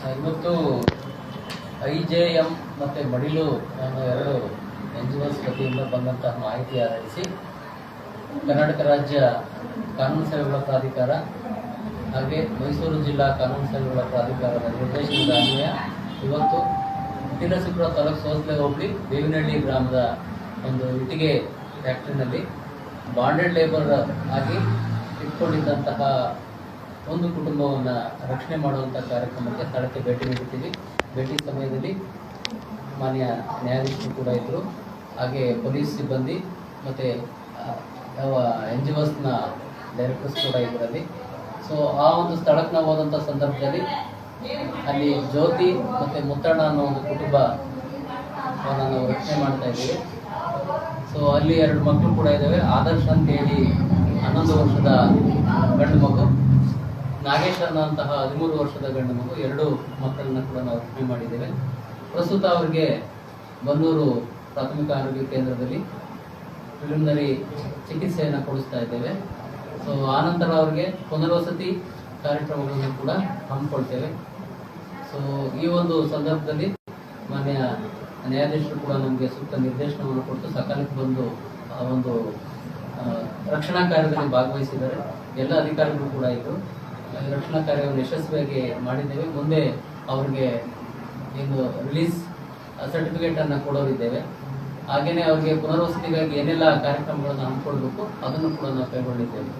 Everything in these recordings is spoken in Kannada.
ಇವತ್ತು IJM ಮತ್ತು ಮಡಿಲು ಅನ್ನೋ ಎರಡು NGOs ವತಿಯಿಂದ ಬಂದಂತಹ ಮಾಹಿತಿ ಆಧರಿಸಿ ಕರ್ನಾಟಕ ರಾಜ್ಯ ಕಾನೂನು ಸೇವೆಗಳ ಪ್ರಾಧಿಕಾರ ಹಾಗೆ ಮೈಸೂರು ಜಿಲ್ಲಾ ಕಾನೂನು ಸೇವೆಗಳ ಪ್ರಾಧಿಕಾರದ ನಿರ್ದೇಶನದ ಅನ್ವಯ ಇವತ್ತು ಶ್ರೀನರಸೀಪುರ ತಾಲೂಕು ಸೋಸಲೆ ಹೋಬಳಿ ಬೇವಿನಹಳ್ಳಿ ಗ್ರಾಮದ ಒಂದು ಇಟ್ಟಿಗೆ ಫ್ಯಾಕ್ಟ್ರಿನಲ್ಲಿ ಬಾಂಡೆಡ್ ಲೇಬರ್ ಆಗಿ ಇಟ್ಕೊಂಡಿದ್ದಂತಹ ಒಂದು ಕುಟುಂಬವನ್ನು ರಕ್ಷಣೆ ಮಾಡುವಂಥ ಕಾರ್ಯಕ್ರಮಕ್ಕೆ ಸ್ಥಳಕ್ಕೆ ಭೇಟಿ ನೀಡುತ್ತೀವಿ. ಭೇಟಿ ಸಮಯದಲ್ಲಿ ಮಾನ್ಯ ನ್ಯಾಯಾಧೀಶರು ಕೂಡ ಇದ್ದರು, ಹಾಗೆ ಪೊಲೀಸ್ ಸಿಬ್ಬಂದಿ ಮತ್ತು ಯಾವ NGOsನ ಡೈರೆಕ್ಟರ್ಸ್ ಕೂಡ ಇದರಲ್ಲಿ. ಸೊ ಆ ಒಂದು ಸ್ಥಳಕ್ಕೆ ನಾವು ಹೋದಂಥ ಸಂದರ್ಭದಲ್ಲಿ ಅಲ್ಲಿ ಜ್ಯೋತಿ ಮತ್ತು ಮುತ್ತಣ್ಣ ಅನ್ನೋ ಒಂದು ಕುಟುಂಬ ನಾವು ರಕ್ಷಣೆ ಮಾಡ್ತಾ ಇದ್ದೀವಿ. ಸೊ ಅಲ್ಲಿ 2 ಮಕ್ಕಳು ಕೂಡ ಇದ್ದಾವೆ. ಆದರ್ಶ್ ಅಂತೇಳಿ 11 ವರ್ಷದ ಗಂಡು ಮಗು, ನಾಗೇಶ್ ಅನ್ನೋಂತಹ 13 ವರ್ಷದ ಗಂಡು ಮಗು, 2 ಮಕ್ಕಳನ್ನ ಕೂಡ ನಾವು ರಕ್ಷಣೆ ಮಾಡಿದ್ದೇವೆ. ಪ್ರಸ್ತುತ ಅವರಿಗೆ ಬನ್ನೂರು ಪ್ರಾಥಮಿಕ ಆರೋಗ್ಯ ಕೇಂದ್ರದಲ್ಲಿ ಪ್ರಿಲಿಮಿನರಿ ಚಿಕಿತ್ಸೆಯನ್ನು ಕೊಡಿಸ್ತಾ ಇದ್ದೇವೆ. ಸೊ ಆನಂತರ ಅವರಿಗೆ ಪುನರ್ವಸತಿ ಕಾರ್ಯಕ್ರಮಗಳನ್ನು ಕೂಡ ಹಮ್ಮಿಕೊಳ್ತೇವೆ. ಸೊ ಈ ಒಂದು ಸಂದರ್ಭದಲ್ಲಿ ಮಾನ್ಯ ನ್ಯಾಯಾಧೀಶರು ಕೂಡ ನಮಗೆ ಸೂಕ್ತ ನಿರ್ದೇಶನವನ್ನು ಕೊಟ್ಟು ಸಕಾಲಕ್ಕೆ ಬಂದು ಒಂದು ರಕ್ಷಣಾ ಕಾರ್ಯದಲ್ಲಿ ಭಾಗವಹಿಸಿದ್ದಾರೆ. ಎಲ್ಲ ಅಧಿಕಾರಿಗಳು ಕೂಡ ಇದ್ದರು. ರಕ್ಷಣಾ ಕಾರ್ಯವನ್ನು ಯಶಸ್ವಿಯಾಗಿ ಮಾಡಿದ್ದೇವೆ. ಮುಂದೆ ಅವ್ರಿಗೆ ಏನು ರಿಲೀಸ್ ಸರ್ಟಿಫಿಕೇಟನ್ನು ಕೊಡೋರಿದ್ದೇವೆ. ಹಾಗೆಯೇ ಅವರಿಗೆ ಪುನರ್ವಸತಿಗಾಗಿ ಏನೆಲ್ಲ ಕಾರ್ಯಕ್ರಮಗಳನ್ನು ಹಮ್ಮಿಕೊಳ್ಬೇಕು ಅದನ್ನು ಕೂಡ ನಾವು ಕೈಗೊಂಡಿದ್ದೇವೆ.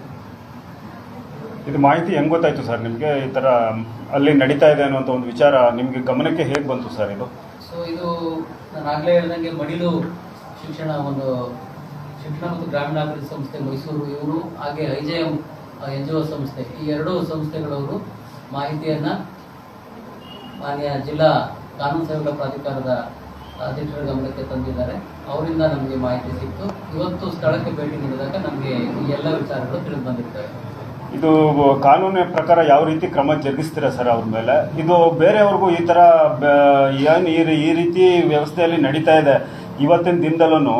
ಇದು ಮಾಹಿತಿ ಹೆಂಗೆ ಗೊತ್ತಾಯಿತು ಸರ್ ನಿಮಗೆ ಈ ಥರ ಅಲ್ಲಿ ನಡೀತಾ ಇದೆ ಅನ್ನುವಂಥ ಒಂದು ವಿಚಾರ ನಿಮಗೆ ಗಮನಕ್ಕೆ ಹೇಗೆ ಬಂತು ಸರ್ ಇದು? ಸೊ ಇದು ನಾನು ಆಗಲೇ ಹೇಳಿದಂಗೆ ಮಡಿಲು ಶಿಕ್ಷಣ ಮತ್ತು ಗ್ರಾಮೀಣಾಭಿವೃದ್ಧಿ ಸಂಸ್ಥೆ ಮೈಸೂರು ಇವರು ಹಾಗೆ IJM NGO ಸಂಸ್ಥೆ, ಈ 2 ಸಂಸ್ಥೆಗಳವರು ಮಾಹಿತಿಯನ್ನು ಮಾನ್ಯ ಜಿಲ್ಲಾ ಕಾನೂನು ಸೇವೆಗಳ ಪ್ರಾಧಿಕಾರದ ಅಧ್ಯಕ್ಷರ ಗಮನಕ್ಕೆ ತಂದಿದ್ದಾರೆ. ಅವರಿಂದ ನಮಗೆ ಮಾಹಿತಿ ಸಿಕ್ತು. ಇವತ್ತು ಸ್ಥಳಕ್ಕೆ ಭೇಟಿ ನೀಡಿದಾಗ ನಮಗೆ ಈ ಎಲ್ಲ ವಿಚಾರಗಳು ತಿಳಿದು ಬಂದಿರ್ತವೆ. ಇದು ಕಾನೂನಿನ ಪ್ರಕಾರ ಯಾವ ರೀತಿ ಕ್ರಮ ಜರುಗಿಸ್ತೀರಾ ಸರ್ ಅವ್ರ ಮೇಲೆ? ಇದು ಬೇರೆಯವ್ರಿಗೂ ಈ ಥರ ಏನು ಈ ರೀತಿ ವ್ಯವಸ್ಥೆಯಲ್ಲಿ ನಡೀತಾ ಇದೆ ಇವತ್ತಿನ ದಿನದಲ್ಲೂ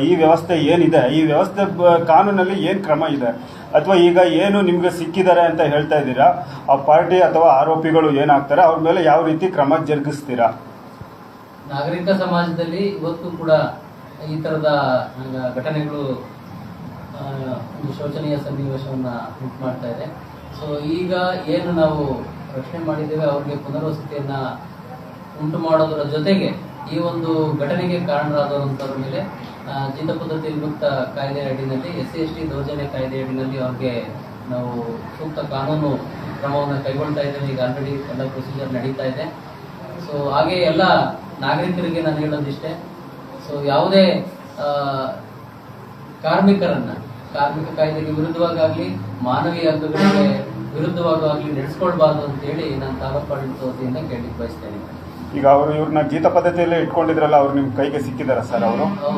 ಈ ವ್ಯವಸ್ಥೆ ಏನಿದೆ, ಈ ವ್ಯವಸ್ಥೆ ಕಾನೂನಲ್ಲಿ ಏನು ಕ್ರಮ ಇದೆ, ಅಥವಾ ಈಗ ಏನು ನಿಮಗೆ ಸಿಕ್ಕಿದ್ದಾರೆ ಅಂತ ಹೇಳ್ತಾ ಇದ್ದೀರಾ, ಆ ಪಾರ್ಟಿ ಅಥವಾ ಆರೋಪಿಗಳು ಏನಾಗ್ತಾರೆ ಅವ್ರ ಮೇಲೆ ಯಾವ ರೀತಿ ಕ್ರಮ ಜರುಗಿಸ್ತೀರಾ? ನಾಗರಿಕ ಸಮಾಜದಲ್ಲಿ ಇವತ್ತು ಕೂಡ ಈ ಥರದ ಘಟನೆಗಳು ಒಂದು ಶೋಚನೀಯ ಸನ್ನಿವೇಶವನ್ನು ಉಂಟು ಮಾಡ್ತಾ ಇದೆ. ಸೊ ಈಗ ಏನು ನಾವು ರಕ್ಷಣೆ ಮಾಡಿದ್ದೇವೆ ಅವ್ರಿಗೆ ಪುನರ್ವಸತಿಯನ್ನು ಉಂಟು ಮಾಡೋದರ ಜೊತೆಗೆ ಈ ಒಂದು ಘಟನೆಗೆ ಕಾರಣರಾದವರ ಮೇಲೆ ಜಿತ ಪದ್ಧತಿ ವಿಮುಕ್ತ ಕಾಯ್ದೆ ಅಡಿನಲ್ಲಿ SC/ST ದೌರ್ಜನ್ಯ ಕಾಯ್ದೆ ಅಡಿನಲ್ಲಿ ಅವ್ರಿಗೆ ನಾವು ಸೂಕ್ತ ಕಾನೂನು ಕ್ರಮವನ್ನು ಕೈಗೊಳ್ತಾ ಇದ್ದೇವೆ. ಈಗ ಆಲ್ರೆಡಿ ಎಲ್ಲ ಪ್ರೊಸೀಜರ್ ನಡೀತಾ ಇದೆ. ಸೊ ಹಾಗೆ ಎಲ್ಲ ನಾಗರಿಕರಿಗೆ ನಾನು ಹೇಳೋದಿಷ್ಟೇ, ಸೊ ಯಾವುದೇ ಕಾರ್ಮಿಕ ಕಾಯ್ದೆಗೆ ವಿರುದ್ಧವಾಗಲಿ ಮಾನವೀಯ ಹಕ್ಕುಗಳಿಗೆ ವಿರುದ್ಧವಾಗಲಿ ನಡೆಸ್ಕೊಳ್ಬಾರ್ದು ಅಂತೇಳಿ ನಾನು ತಾಲೂಕು ಆಡಳಿತ ವತಿಯಿಂದ ಕೇಳಲಿಕ್ಕೆ ಬಯಸ್ತೇನೆ. ಈಗ ಅವರು ಇವ್ರನ್ನ ಜೀತ ಪದ್ಧತಿಯಲ್ಲೇ ಇಟ್ಕೊಂಡಿದ್ರಲ್ಲ, ಅವ್ರು ನಿಮ್ಮ ಕೈಗೆ ಸಿಕ್ಕಿದಾರ ಸರ್?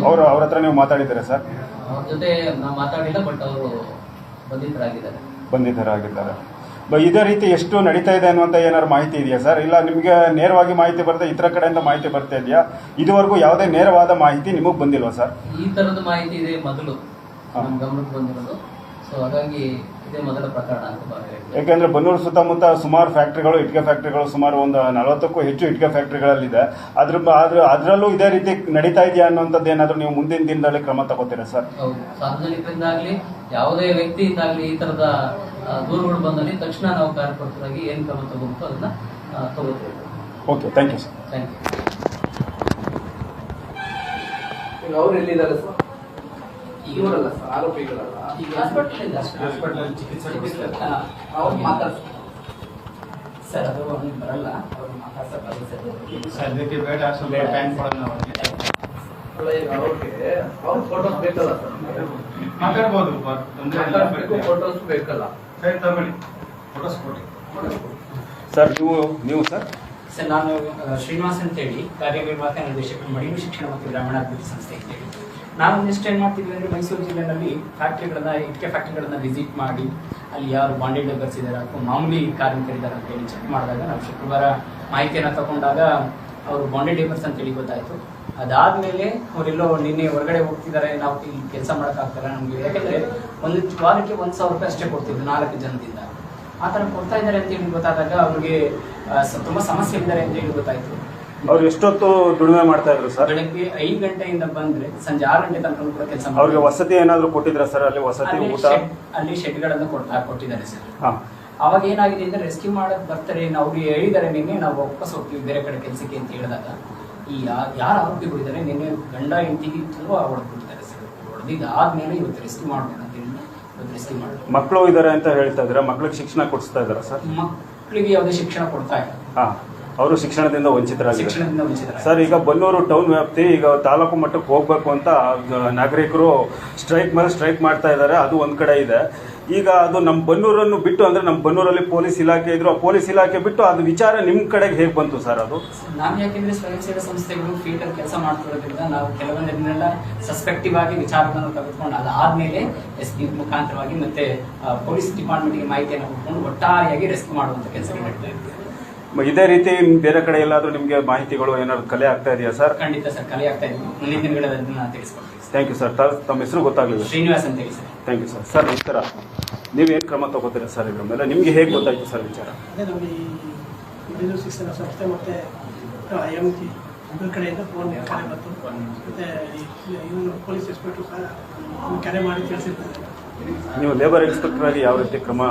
ಅವ್ರ ಹತ್ರ ನೀವು ಮಾತಾಡಿದ್ದೀರಾ ಸರ್? ಅವ್ರ ಜೊತೆ ನಾವು ಮಾತಾಡಿಲ್ಲ, ಬಟ್ ಅವರು ಬಂಧಿತರಾಗಿದ್ದಾರೆ. ಇದೇ ರೀತಿ ಎಷ್ಟು ನಡೀತಾ ಇದೆ ಅನ್ನುವಂಥ ಏನಾದ್ರು ಮಾಹಿತಿ ಇದೆಯಾ ಸರ್? ಇಲ್ಲ ನಿಮಗೆ ನೇರವಾಗಿ ಮಾಹಿತಿ ಬರುತ್ತೆ, ಇತರ ಕಡೆಯಿಂದ ಮಾಹಿತಿ ಬರ್ತಾ ಇದೆಯಾ? ಇದುವರೆಗೂ ಯಾವುದೇ ನೇರವಾದ ಮಾಹಿತಿ ನಿಮಗೆ ಬಂದಿಲ್ವಾ ಸರ್? ಈ ಥರದ ಮಾಹಿತಿ ಇದೆ ಮೊದಲು ನಮ್ಮ ಗಮನಕ್ಕೆ ಬಂದಿರೋದು. ಸೊ ಹಾಗಾಗಿ ಇದೇ ಮೊದಲ ಪ್ರಕರಣ ಅಂತ ಭಾವಿಸ್ತೀನಿ. ಯಾಕೆಂದ್ರೆ ಬನ್ನೂರು ಸುತ್ತಮುತ್ತ ಸುಮಾರು ಫ್ಯಾಕ್ಟ್ರಿಗಳು, ಇಟ್ಟಿಗೆ ಫ್ಯಾಕ್ಟ್ರಿಗಳು ಸುಮಾರು ಒಂದು 40ಕ್ಕೂ ಹೆಚ್ಚು ಇಟ್ಟಿಗೆ ಫ್ಯಾಕ್ಟ್ರಿಗಳಲ್ಲಿದೆ. ಅದರಲ್ಲೂ ಇದೇ ರೀತಿ ನಡೀತಾ ಇದೆಯಾ ಅನ್ನುವಂಥದ್ದು ಏನಾದರೂ ನೀವು ಮುಂದಿನ ದಿನದಲ್ಲಿ ಕ್ರಮ ತಗೋತೀರಾ ಸರ್? ಹೌದು, ಸಾರ್ವಜನಿಕರಿಂದಾಗಲಿ ಯಾವುದೇ ವ್ಯಕ್ತಿಯಿಂದಾಗಲಿ ಈ ಥರದ ದೂರುಗಳು ಬಂದಲ್ಲಿ ತಕ್ಷಣ ನಾವು ಕಾರ್ಯಕರ್ತರಾಗಿ ಏನು ಕ್ರಮ ತಗೋಬೇಕು ಅದನ್ನ ತಗೋತೀವಿ. Okay, thank you sir. Thank you. ಅವ್ರು ಎಲ್ಲಿದ್ದಾರೆ ಸರ್? ಇವರಲ್ಲ ಸರ್, ಆರೋಪಿಗಳಲ್ಲ. ಈಗ ಹಾಸ್ಪಿಟಲ್ ಚಿಕಿತ್ಸೆ ಅವ್ರು ಮಾತಾಡ್ತಾರೆ ಸರ್, ಅದು ಅವ್ರಿಗೆ ಬರಲ್ಲ, ಅವ್ರು ಮಾತಾಡ್ಸೋಕ್ಕಾಗಲ್ಲ ಸರ್. ಅದಕ್ಕೆ ಬೇಡ ಸ್ವಲ್ಪ ಟೈಮ್ ಕೊಡೋಣ ಅವ್ರಿಗೆ. ಅವ್ರಿಗೆ ಅವ್ರ ಫೋಟೋಸ್ ಬೇಕಲ್ಲ ಸರ್? ಮಾತಾಡ್ಬೋದು, ಫೋಟೋಸ್ ಬೇಕಲ್ಲ ಸರಿ, ತಗೊಳ್ಳಿ ಫೋಟೋಸ್ ಕೊಡಿ ಸರ್. ನೀವು ಸರ್? ಸರ್, ನಾನು ಶ್ರೀನಿವಾಸ್ ಅಂತೇಳಿ ಕಾರ್ಯನಿರ್ವಾಹಕ ನಿರ್ದೇಶಕರು ಮಡಿಲು ಶಿಕ್ಷಣ ಮತ್ತು ಗ್ರಾಮೀಣಾಭಿವೃದ್ಧಿ ಸಂಸ್ಥೆ ಅಂತೇಳಿ. ನಾವು ನೆಕ್ಸ್ಟ್ ಏನು ಮಾಡ್ತೀವಿ ಅಂದರೆ ಮೈಸೂರು ಜಿಲ್ಲೆಯಲ್ಲಿ ಇಟ್ಟಿಗೆ ಫ್ಯಾಕ್ಟ್ರಿಗಳನ್ನು ವಿಸಿಟ್ ಮಾಡಿ ಅಲ್ಲಿ ಯಾರು ಬಾಂಡೆಡ್ ಲೇಬರ್ಸ್ ಇದ್ದಾರೆ ಅಥವಾ ಮಾಮೂಲಿ ಕಾರ್ಮಿಕರಿದ್ದಾರೆ ಅಂತೇಳಿ ಚೆಕ್ ಮಾಡಿದಾಗ ನಾವು ಶುಕ್ರವಾರ ಮಾಹಿತಿಯನ್ನು ತಗೊಂಡಾಗ ಅವರು ಬಾಂಡೆಡ್ ಲೇಬರ್ಸ್ ಅಂತೇಳಿ ಗೊತ್ತಾಯಿತು. ಅದಾದಮೇಲೆ ಅವರೆಲ್ಲೋ ನಿನ್ನೆ ಹೊರಗಡೆ ಹೋಗ್ತಿದ್ದಾರೆ, ನಾವು ಇಲ್ಲಿ ಕೆಲಸ ಮಾಡೋಕ್ಕಾಗ್ತಾರ ನಮಗೆ, ಯಾಕೆಂದರೆ ಒಂದು ವಾರಕ್ಕೆ 1,000 ರೂಪಾಯಿ ಅಷ್ಟೇ ಕೊಡ್ತಿದ್ವಿ 4 ಜನದಿಂದ. ಆ ಥರ ಕೊಡ್ತಾ ಇದ್ದಾರೆ ಅಂತ ಹೇಳಿ ಗೊತ್ತಾದಾಗ ಅವ್ರಿಗೆ ತುಂಬ ಸಮಸ್ಯೆ ಇದ್ದಾರೆ ಅಂತ ಹೇಳಿ ಗೊತ್ತಾಯ್ತು. ಅವ್ರು ಎಷ್ಟೊತ್ತು ದುಡಿಮೆ ಮಾಡ್ತಾ ಇದ್ರು ಸರ್? ಬೆಳಗ್ಗೆ 5 ಗಂಟೆಯಿಂದ ಬಂದ್ರೆ ಸಂಜೆ 6 ಗಂಟೆ ತನಕ ಕೂಡ ಕೆಲಸ ಅವ್ರಿಗೆ ವಸತಿ ಏನಾದ್ರು ಕೊಟ್ಟಿದ್ರ ಸರ್? ಅಲ್ಲಿ ವಸತಿ ಊಟ ಅಲ್ಲಿ ಶೆಡ್ಗಳನ್ನು ಕೊಟ್ಟಿದ್ದಾರೆ ಸರ್. ಹಾ, ಅವಾಗ ಏನಾಗಿದೆ ಅಂದ್ರೆ ರೆಸ್ಕ್ಯೂ ಮಾಡಕ್ ಬರ್ತಾರೆ, ಅವ್ರಿಗೆ ಹೇಳಿದ್ದಾರೆ ನಿನ್ನೆ ನಾವು ವಾಪಸ್ ಹೋಗ್ತೀವಿ ಬೇರೆ ಕಡೆ ಕೆಲಸಕ್ಕೆ ಅಂತ ಹೇಳಿದಾಗ ಈ ಯಾರು ಆರೋಪಿಗಳಿದ್ದಾರೆ ನಿನ್ನೆ ಗಂಡ ಹೆಂಡತಿಗೆ ಹೊಡೆದ್ಬಿಟ್ಟಿದ್ದಾರೆ ಸರ್. ಹೊಡೆದಿದ್ದಾದ್ಮೇಲೆ ಇವತ್ತು ರೆಸ್ಕ್ಯೂ ಮಾಡ್ಬೇಕು ಅಂತ ಹೇಳಿ ಇವತ್ತು ರೆಸ್ಕ್ಯೂ ಮಾಡ್ಬೇಕು. ಮಕ್ಕಳು ಇದಾರೆ ಅಂತ ಹೇಳ್ತಾ ಇದ್ರೆ ಮಕ್ಳಿಗೆ ಶಿಕ್ಷಣ ಕೊಡಿಸ್ತಾ ಇದಾರ ಸರ್? ಮಕ್ಕಳಿಗೆ ಯಾವುದೇ ಶಿಕ್ಷಣ ಕೊಡ್ತಾ ಇಲ್ಲ. ಹಾ, ಅವರು ಶಿಕ್ಷಣದಿಂದ ವಂಚಿತರಾಗಿದ್ದಾರೆ. ಶಿಕ್ಷಣದಿಂದ ವಂಚಿತರಾಗಿದ್ದಾರೆ ಸರ್, ಈಗ ಬನ್ನೂರು ಟೌನ್ ವ್ಯಾಪ್ತಿ ಈಗ ತಾಲೂಕು ಮಟ್ಟಕ್ಕೆ ಹೋಗ್ಬೇಕು ಅಂತ ನಾಗರಿಕರು ಸ್ಟ್ರೈಕ್ ಮೇಲೆ ಸ್ಟ್ರೈಕ್ ಮಾಡ್ತಾ ಇದ್ದಾರೆ. ಅದು ಒಂದ್ ಕಡೆ ಇದೆ. ಈಗ ಅದು ನಮ್ಮ ಬನ್ನೂರನ್ನು ಬಿಟ್ಟು ಅಂದ್ರೆ ನಮ್ಮ ಬನ್ನೂರಲ್ಲಿ ಪೊಲೀಸ್ ಇಲಾಖೆ ಇದ್ರು, ಆ ಪೊಲೀಸ್ ಇಲಾಖೆ ಬಿಟ್ಟು ಅದು ವಿಚಾರ ನಿಮ್ ಕಡೆಗೆ ಹೇಗೆ ಬಂತು ಸರ್? ಅದು ನಾವು ಯಾಕೆಂದ್ರೆ ಸ್ವಯಂ ಸೇವಾ ಸಂಸ್ಥೆಗಳು ಫೀಲ್ಡ್ ಅಲ್ಲಿ ಕೆಲಸ ಮಾಡ್ತಿರೋದ್ರಿಂದ ನಾವು ಕೆಲವೊಂದನ್ನೆಲ್ಲ ಸಸ್ಪೆಕ್ಟಿವ್ ಆಗಿ ವಿಚಾರಗಳನ್ನು ತೆಗೆದುಕೊಂಡು ಅದಾದ್ಮೇಲೆ SP ಮುಖಾಂತರವಾಗಿ ಮತ್ತೆ ಪೊಲೀಸ್ ಡಿಪಾರ್ಟ್ಮೆಂಟ್ಗೆ ಮಾಹಿತಿಯನ್ನು ಕೊಟ್ಕೊಂಡು ಒಟ್ಟಾರೆಯಾಗಿ ರೆಸ್ಕ್ಯೂ ಮಾಡುವಂತ ಕೆಲಸ ನಡೀತಾ ಇದೆ. ಇದೇ ರೀತಿ ಬೇರೆ ಕಡೆ ಎಲ್ಲಾದ್ರೂ ನಿಮ್ಗೆ ಮಾಹಿತಿಗಳು ಏನಾದ್ರು ಕಲೆ ಆಗ್ತಾ ಇದೆಯಾ ಸರ್? ಖಂಡಿತ ಸರ್, ಕಲೆ ಆಗ್ತಾ ಇದೆ. ಮುಂದಿನ ದಿನಗಳಲ್ಲಿ ನಾನು ತಿಳಿಸ್ಕೊಡ್ತೀನಿ. Thank you sir. ತಮ್ಮ ಹೆಸರು ಗೊತ್ತಾಗಲಿಲ್ಲ? ಶ್ರೀನಿವಾಸ್ ಅಂತ ಹೇಳಿ sir. Thank you sir. Sir ನಮಸ್ಕಾರ. ನೀವೇನು ಕ್ರಮ ತಗೋತೀರಾ ಸರ್ ಇದ್ರ ಮೇಲೆ? ನಿಮ್ಗೆ ಹೇಗೆ ಗೊತ್ತಾಯ್ತು ಸರ್ ವಿಚಾರ? ಅದೇ ನಮ್ಮ ಈ ಮಡಿಲೂರು ಶಿಕ್ಷಣ ಸಂಸ್ಥೆ ಮತ್ತು IMG ಇಬ್ಬರ ಕಡೆಯಿಂದ ಫೋನ್ ಕರೆ ಬಂತು. ಮತ್ತು ಇವರು ಪೊಲೀಸ್ ಇನ್ಸ್ಪೆಕ್ಟರ್ ಸಹ ಕರೆ ಮಾಡಿ ತಿಳಿಸಿರ್ತಾರೆ. ನೀವು ಲೇಬರ್ ಇನ್ಸ್ಪೆಕ್ಟರ್ ಆಗಿ ಯಾವ ರೀತಿ ಕ್ರಮ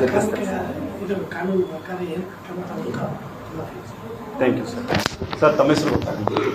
ಜರುಗಿಸ್ತೀರಾ? ಇದು ಕಾನೂನು ಪ್ರಕಾರ ಏನು ಕ್ರಮ ತಗೋಬೇಕು? Thank you sir. ಸರ್ ತಮ್ಮ ಹೆಸರು ಗೊತ್ತಾಗಲಿ?